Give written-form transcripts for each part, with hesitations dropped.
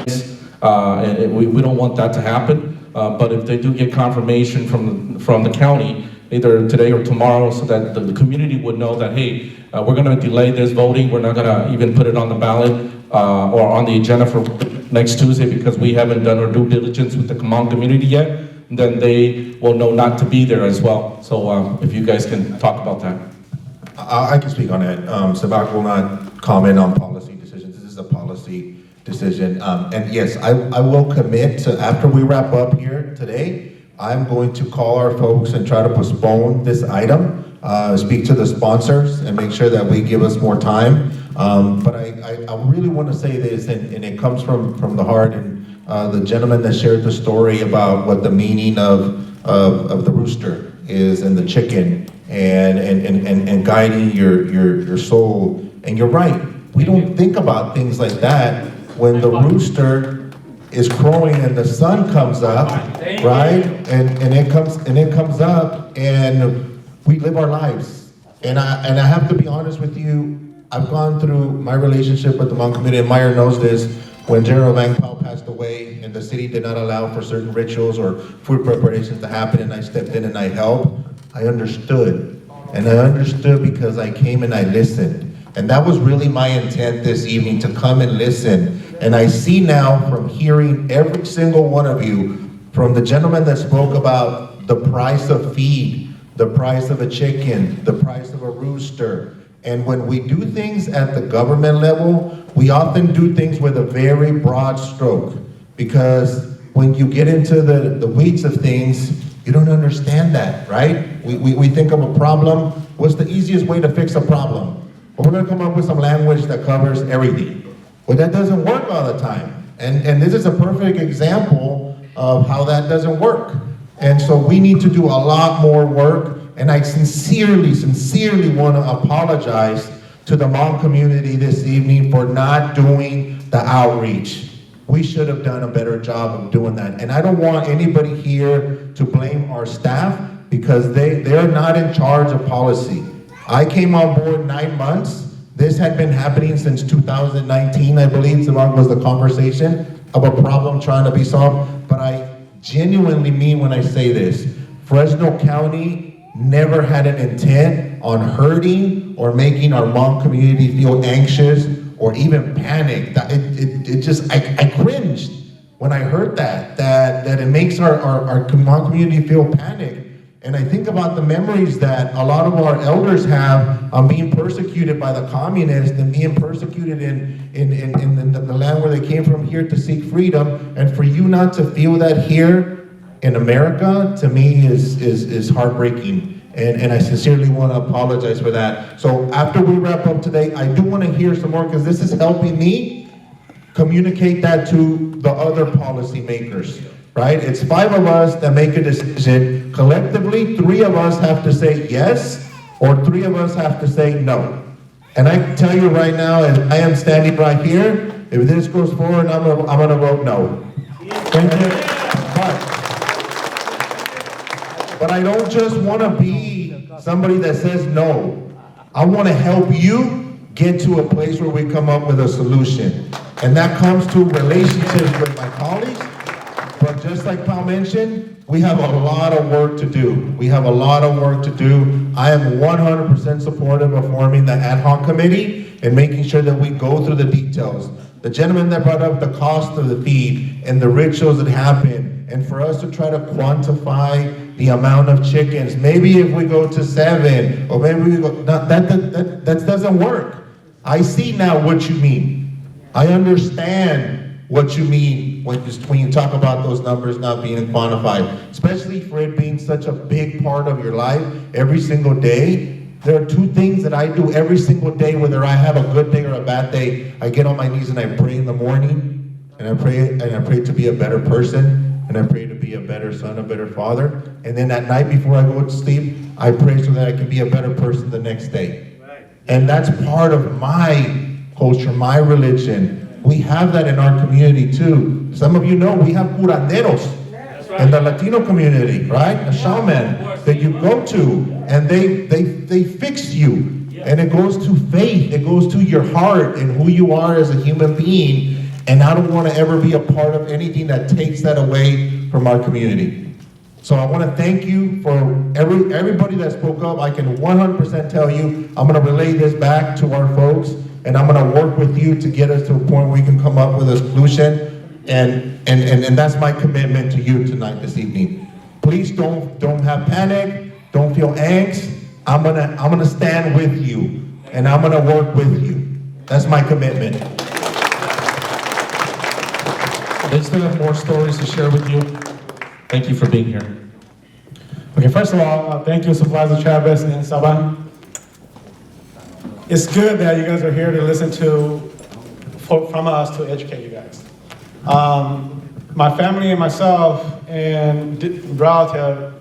We don't want that to happen. But if they do get confirmation from the county, either today or tomorrow, so that the community would know that, hey, we're gonna delay this voting, we're not gonna even put it on the ballot or on the agenda for next Tuesday because we haven't done our due diligence with the Hmong community yet, then they will know not to be there as well. So if you guys can talk about that. I can speak on that. Sabak will not comment on policy decisions. This is a policy decision. And yes, I will commit to, after we wrap up here today, I'm going to call our folks and try to postpone this item, speak to the sponsors and make sure that we give us more time. But I really want to say this, and it comes from the heart, and the gentleman that shared the story about what the meaning of the rooster is and the chicken and guiding your soul. And you're right, we don't think about things like that when the rooster is crowing and the sun comes up, right? And it comes up and we live our lives. And I have to be honest with you, I've gone through my relationship with the Hmong community, and Meyer knows this. When General Vang Pao passed away and the city did not allow for certain rituals or food preparations to happen, and I stepped in and I helped, I understood. And I understood because I came and I listened. And that was really my intent this evening, to come and listen. And I see now from hearing every single one of you, from the gentleman that spoke about the price of feed, the price of a chicken, the price of a rooster. And when we do things at the government level, we often do things with a very broad stroke. Because when you get into the weeds of things, you don't understand that, right? We think of a problem. What's the easiest way to fix a problem? Well, we're gonna come up with some language that covers everything. Well, that doesn't work all the time. And this is a perfect example of how that doesn't work. And so we need to do a lot more work. And I sincerely want to apologize to the Hmong community this evening for not doing the outreach. We should have done a better job of doing that. And I don't want anybody here to blame our staff, because they're not in charge of policy. I came on board 9 months. This had been happening since 2019, I believe, was the conversation of a problem trying to be solved. But I genuinely mean when I say this, Fresno County never had an intent on hurting or making our Hmong community feel anxious or even panic. I cringed when I heard that it makes our Hmong community feel panic. And I think about the memories that a lot of our elders have on being persecuted by the communists and being persecuted in the land where they came from here to seek freedom. And for you not to feel that here in America, to me, is heartbreaking. And I sincerely want to apologize for that. So after we wrap up today, I do want to hear some more, because this is helping me communicate that to the other policymakers. Right? It's 5 of us that make a decision. Collectively, 3 of us have to say yes, or 3 of us have to say no. And I can tell you right now, as I am standing right here, if this goes forward, I'm gonna vote no. Thank you. But I don't just want to be somebody that says no. I want to help you get to a place where we come up with a solution. And that comes to relationships with my colleagues. But just like Paul mentioned, we have a lot of work to do. We have a lot of work to do. I am 100% supportive of forming the ad hoc committee and making sure that we go through the details. The gentleman that brought up the cost of the feed and the rituals that happen, and for us to try to quantify the amount of chickens. Maybe if we go to 7, or maybe we go, that doesn't work. I see now what you mean. I understand what you mean when you talk about those numbers not being quantified, especially for it being such a big part of your life every single day. There are 2 things that I do every single day, whether I have a good day or a bad day. I get on my knees and I pray in the morning, and I pray to be a better person, and I pray to be a better son, a better father. And then at night before I go to sleep, I pray so that I can be a better person the next day. And that's part of my culture, my religion. We have that in our community too. Some of you know we have curanderos in the Latino community, right? A shaman that you go to, and they fix you. And it goes to faith, it goes to your heart and who you are as a human being. And I don't want to ever be a part of anything that takes that away from our community. So I want to thank you for everybody that spoke up. I can 100% tell you, I'm going to relay this back to our folks, and I'm going to work with you to get us to a point where we can come up with a solution. And that's my commitment to you tonight, this evening. Please don't have panic, don't feel angst. I'm gonna stand with you, and I'm gonna work with you. That's my commitment. They still have more stories to share with you. Thank you for being here. Okay, first of all, thank you, Supervisor Chavez and Saban. It's good that you guys are here to listen from us to educate you guys. My family and myself and relatives,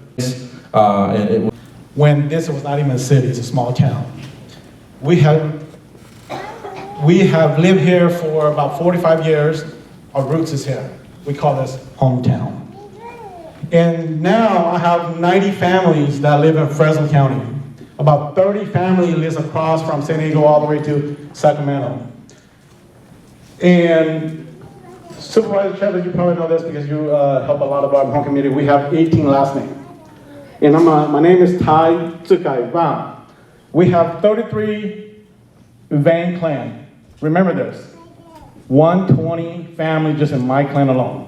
when this was not even a city, it's a small town. We have lived here for about 45 years. Our roots is here. We call this hometown. And now I have 90 families that live in Fresno County. About 30 families live across from San Diego all the way to Sacramento. And Supervisor Chavez, you probably know this because you help a lot of our home community. We have 18 last names. And my name is Tsis. We have 33 Vang clan. Remember this, 120 family just in my clan alone.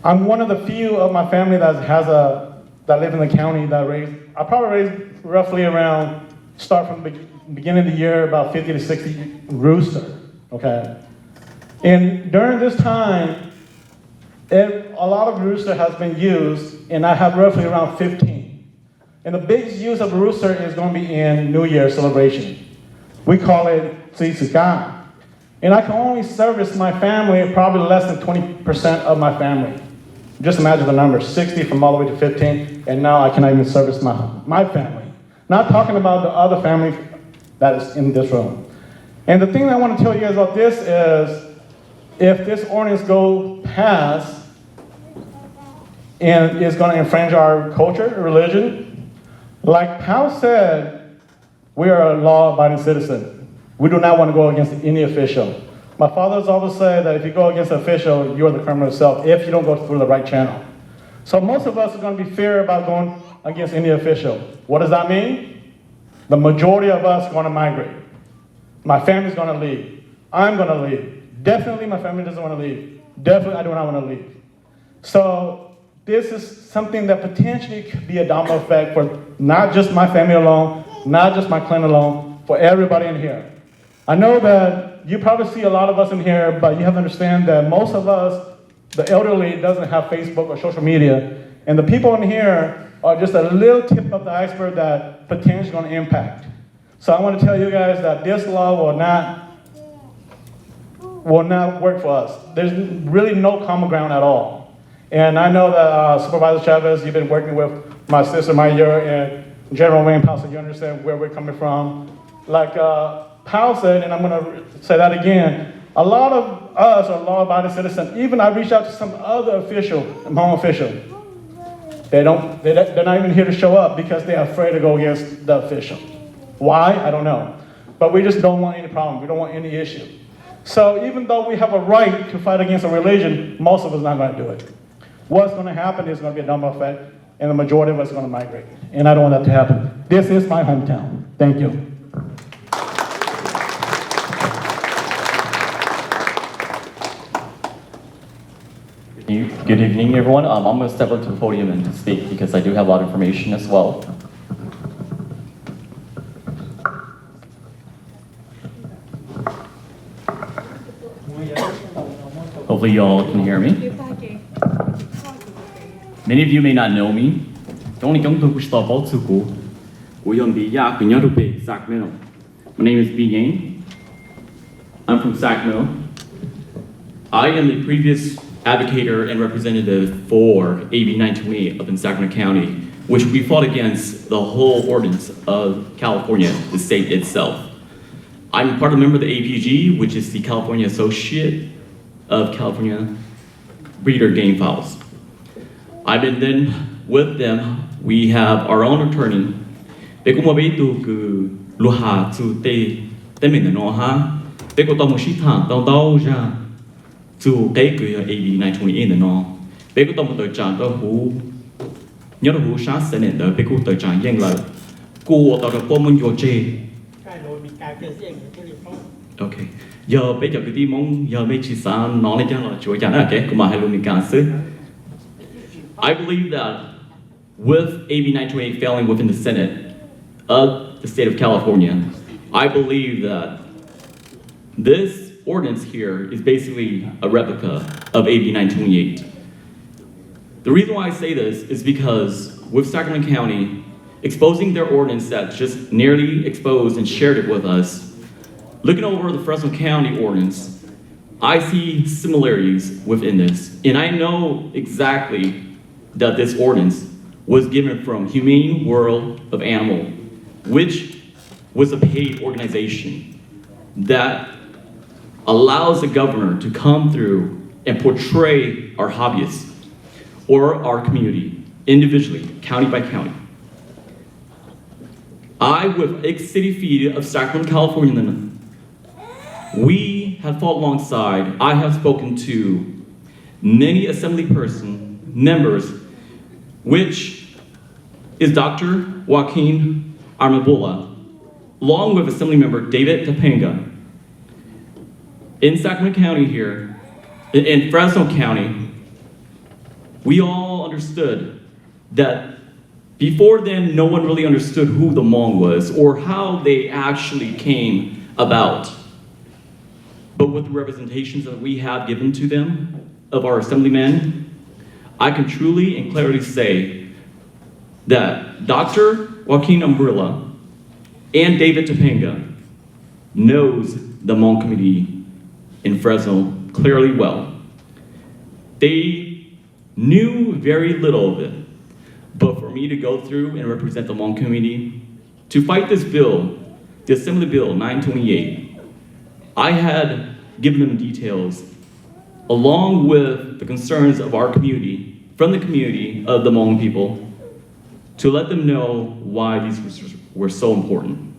I'm one of the few of my family that live in the county I probably raised roughly around, start from the beginning of the year, about 50 to 60 rooster, okay? And during this time, a lot of rooster has been used, and I have roughly around 15. And the biggest use of a rooster is going to be in New Year celebration. We call it Tsis. And I can only service my family, probably less than 20% of my family. Just imagine the number, 60 from all the way to 15, and now I cannot even service my family. Not talking about the other family that is in this room. And the thing that I want to tell you guys about this is, if this ordinance goes past and is going to infringe our culture, religion, like Powell said, we are a law-abiding citizen. We do not want to go against any official. My father's always said that if you go against an official, you're the criminal yourself if you don't go through the right channel. So most of us are going to be fear about going against any official. What does that mean? The majority of us are going to migrate. My family's going to leave. I'm going to leave. Definitely my family doesn't want to leave. Definitely I do not want to leave. So this is something that potentially could be a domino effect for not just my family alone, not just my clan alone, for everybody in here. I know that you probably see a lot of us in here, but you have to understand that most of us, the elderly, doesn't have Facebook or social media, and the people in here are just a little tip of the iceberg that potentially going to impact. So I want to tell you guys that this law will not work for us. There's really no common ground at all. And I know that Supervisor Chavez, you've been working with my sister Maya and General Wayne Powell, so you understand where we're coming from. Like Powell said, and I'm going to say that again, a lot of us are law-abiding citizens. Even I reached out to some other official, home official. They're not even here to show up because they're afraid to go against the official. Why? I don't know. But we just don't want any problem. We don't want any issue. So even though we have a right to fight against a religion, most of us are not going to do it. What's going to happen is going to be a domino effect, and the majority of us are going to migrate. And I don't want that to happen. This is my hometown. Thank you. Good evening, everyone. I'm going to step up to the podium and speak because I do have a lot of information as well. Hopefully you all can hear me. Many of you may not know me. My name is B. Yang. I'm from Sacramento. I am the previous advocator and representative for AB 928 up in Sacramento County, which we fought against the whole ordinance of California, the state itself. I'm part of a member of the APG, which is the California Associate of California Breeder Game Fowls. I've been then with them. We have our own attorney. zu Qaib AB 928 nó bé có tông tới tràn đó hú nhớ là hú sát sẽ nên tới bé có tới tràn giang là cô tao được mong vô chê ใช่โดยมีการเปลี่ยนเสียงที่เรียกว่า ok giờ bây giờ cái tí mong giờ bây chỉ sao nói lên cho là chúa chẳng là cái của mà hay luôn mình càng sức I believe that with AB 928 failing within the Senate of the state of California, I believe that this ordinance here is basically a replica of AB 928. The reason why I say this is because with Sacramento County exposing their ordinance that just nearly exposed and shared it with us, looking over the Fresno County ordinance, I see similarities within this. And I know exactly that this ordinance was given from Humane World of Animal, which was a paid organization that allows the governor to come through and portray our hobbyists or our community individually, county by county. I, with ex-city feed of Sacramento, California, we have fought alongside. I have spoken to many assembly members, which is Dr. Joaquin Armabola, along with Assembly Member David Topanga. In Sacramento County here, in Fresno County, we all understood that before then, no one really understood who the Hmong was or how they actually came about. But with the representations that we have given to them of our assemblymen, I can truly and clearly say that Dr. Joaquin Umbrella and David Topanga knows the Hmong community in Fresno clearly well. They knew very little of it, but for me to go through and represent the Hmong community, to fight this bill, the Assembly Bill 928, I had given them details along with the concerns of our community, from the community of the Hmong people, to let them know why these were so important.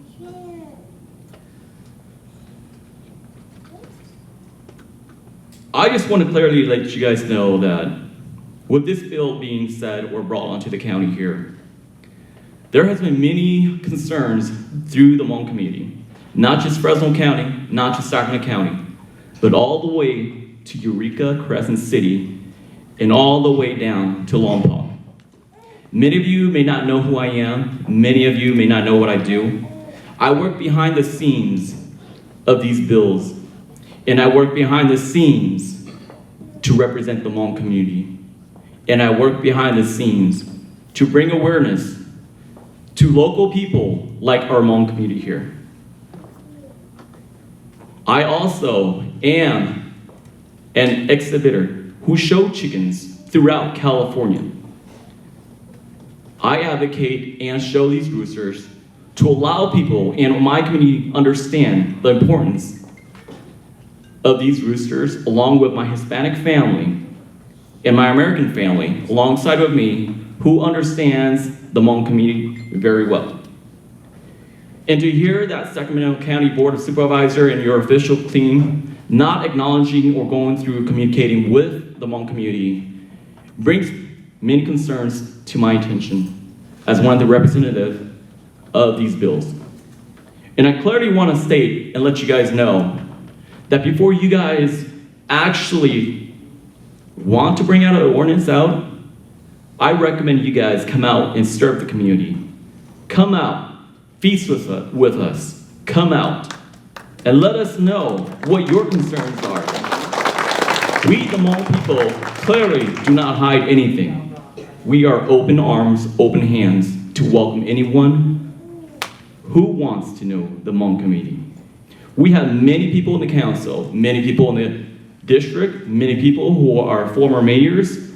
I just want to clearly let you guys know that with this bill being said or brought onto the county here, there has been many concerns through the Hmong community, not just Fresno County, not just Sacramento County, but all the way to Eureka, Crescent City, and all the way down to Lompoc. Many of you may not know who I am. Many of you may not know what I do. I work behind the scenes of these bills, and I work behind the scenes to represent the Hmong community. And I work behind the scenes to bring awareness to local people like our Hmong community here. I also am an exhibitor who show chickens throughout California. I advocate and show these roosters to allow people in my community understand the importance of these roosters, along with my Hispanic family and my American family, alongside with me, who understands the Hmong community very well. And to hear that Sacramento County Board of Supervisors and your official team not acknowledging or going through communicating with the Hmong community brings many concerns to my attention as one of the representatives of these bills. And I clearly want to state and let you guys know that before you guys actually want to bring out an ordinance out, I recommend you guys come out and serve the community. Come out, feast with us, come out, and let us know what your concerns are. We, the Hmong people, clearly do not hide anything. We are open arms, open hands to welcome anyone who wants to know the Hmong community. We have many people in the council, many people in the district, many people who are former mayors.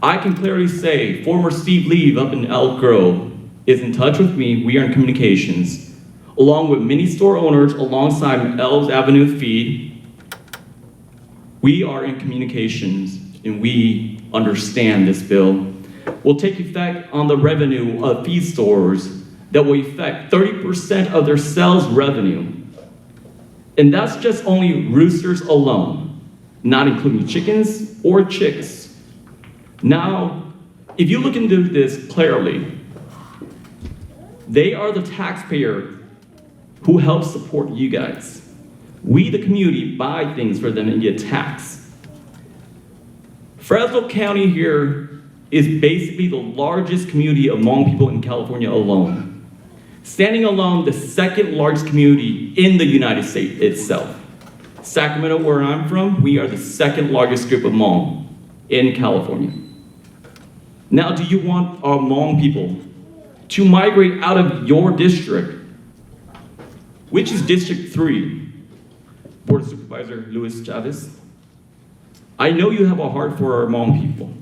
I can clearly say former Steve Lee up in Elk Grove is in touch with me. We are in communications, along with many store owners alongside Elves Avenue Feed. We are in communications and we understand this bill will take effect on the revenue of feed stores that will affect 30% of their sales revenue. And that's just only roosters alone. not including chickens or chicks. Now, if you look into this clearly, they are the taxpayer who helps support you guys. We, the community, buy things for them and get taxed. Fresno County here is basically the largest community of Hmong people in California alone, standing alone the second largest community in the United States itself. Sacramento, where I'm from, we are the second largest group of Hmong in California. Now, do you want our Hmong people to migrate out of your district, which is District 3, Board of Supervisor Luis Chavez? I know you have a heart for our Hmong people,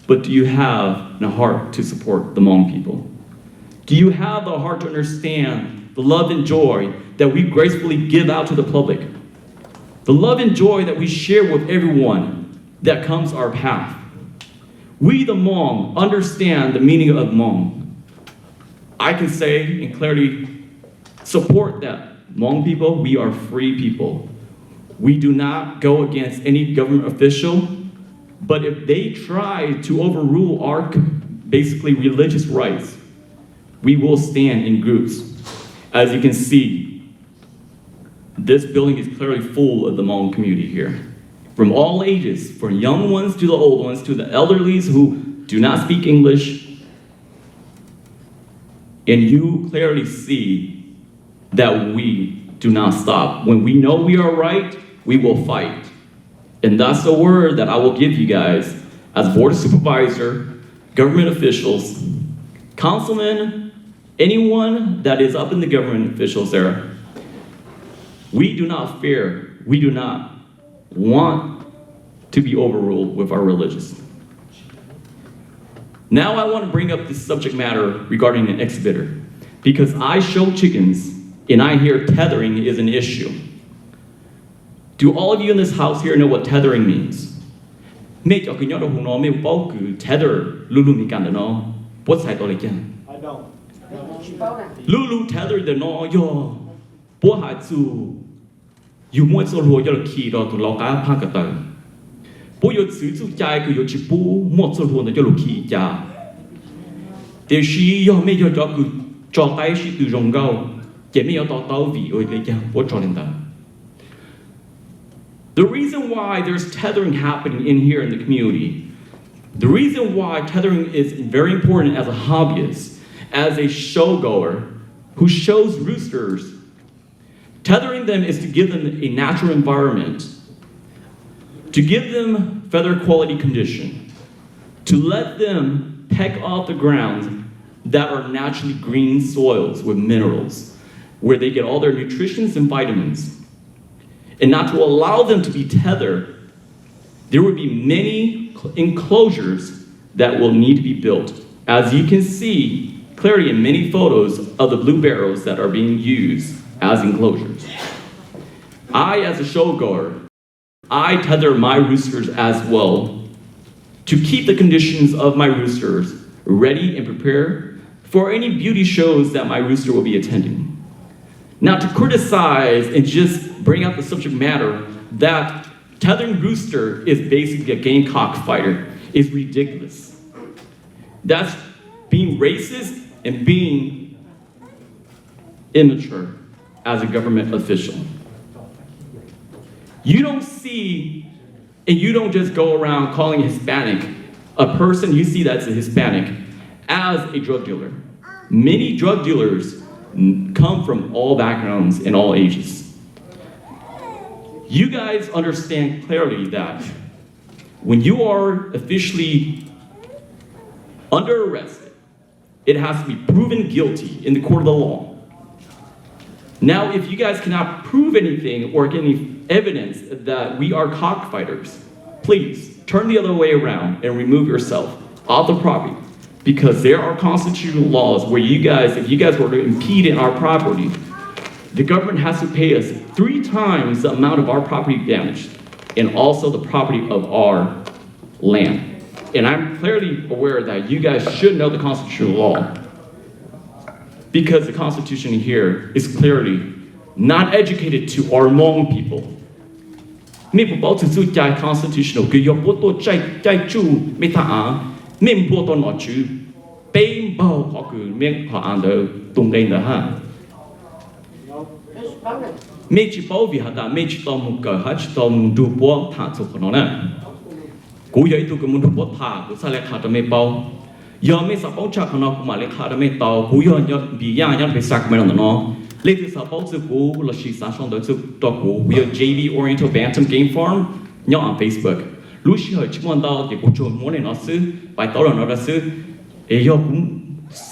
but do you have a heart to support the Hmong people? Do you have the heart to understand the love and joy that we gracefully give out to the public? The love and joy that we share with everyone that comes our path. We, the Hmong, understand the meaning of Hmong. I can say and clearly support that. Hmong people, we are free people. We do not go against any government official, but if they try to overrule our basically religious rights, we will stand in groups. As you can see, this building is clearly full of the Hmong community here. From all ages, from young ones to the old ones, to the elderlies who do not speak English. And you clearly see that we do not stop. When we know we are right, we will fight. And that's the word that I will give you guys as Board of Supervisor, government officials, councilmen, anyone that is up in the government officials there. We do not fear, we do not want to be overruled with our religions. Now I want to bring up this subject matter regarding an exhibitor, because I show chickens and I hear tethering is an issue. Do all of you in this house here know what tethering means? Tether, what's that all again? I don't. Lulu tether the no yo. You want to roll your key to lock up Pakatan. Boy, you to jai to your chipu, mots of the yellow key ya. There she your major dog could drop I she to Rongo. Get me out of Dalvi or the what that. The reason why there's tethering happening in here in the community, the reason why tethering is very important as a hobbyist, as a showgoer who shows roosters, tethering them is to give them a natural environment, to give them feather quality condition, to let them peck off the ground that are naturally green soils with minerals, where they get all their nutritions and vitamins. And not to allow them to be tethered, there would be many enclosures that will need to be built. As you can see clearly in many photos of the blue barrels that are being used as enclosures. I, as a showgoer, I tether my roosters as well to keep the conditions of my roosters ready and prepared for any beauty shows that my rooster will be attending. Now, to criticize and just bring up the subject matter that tethering rooster is basically a gamecock fighter is ridiculous. That's being racist and being immature as a government official. You don't see, and you don't just go around calling Hispanic a person you see that's a Hispanic as a drug dealer. Many drug dealers come from all backgrounds and all ages. You guys understand clearly that when you are officially under arrest, it has to be proven guilty in the court of the law. Now, if you guys cannot prove anything or get any evidence that we are cockfighters, please turn the other way around and remove yourself off the property, because there are constitutional laws where you guys, if you guys were to impede in our property, the government has to pay us 3 times the amount of our property damage and also the property of our land. And I'm clearly aware that you guys should know the constitutional law, because the Constitution here is clearly not educated to our Hmong people. ไม่ผู้บอกสื่อใจ constitutional คืออยากพูดตัวใจจูไม่ท่าไม่พูดตัวหนอจูเป็นเบาเขาคือไม่ขออ่านเดอตรงเองนะฮะไม่จีบวิหารไม่จีตอมุกเกิดฮัจตอมดูปัวท่าสุขนนน่ะกูอยากตัวกับมุนดูปัวท่ากูสาเลขาจะไม่เบายอมไม่สับปะจากขนมกูมาเลขาจะไม่ต่อกูยอมบีย่างไปสักไม่หรอกเนาะเล็กที่สับปะจากกูเราชีสาช่องเดินจากตัวกูยอม JV Oriental Bantam Game Farm ย่อ on Facebook รู้ชื่อชิมวันดาวเดี๋ยวกูชวนม้วนในนอซื้อไปต่อแล้วนอซื้อยอมกู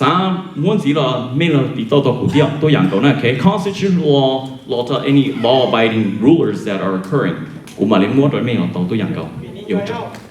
สามม้วนสีละไม่ละติดต่อกูเดียวตัวอย่างก่อนนะแค่ constitutional law to any law abiding rulers that are occurring กูมาเล่นม้วนโดยไม่ละตัวอย่างก่อน ปีนี้ ย ย้ อ อ ม ย จ้ะ เล่า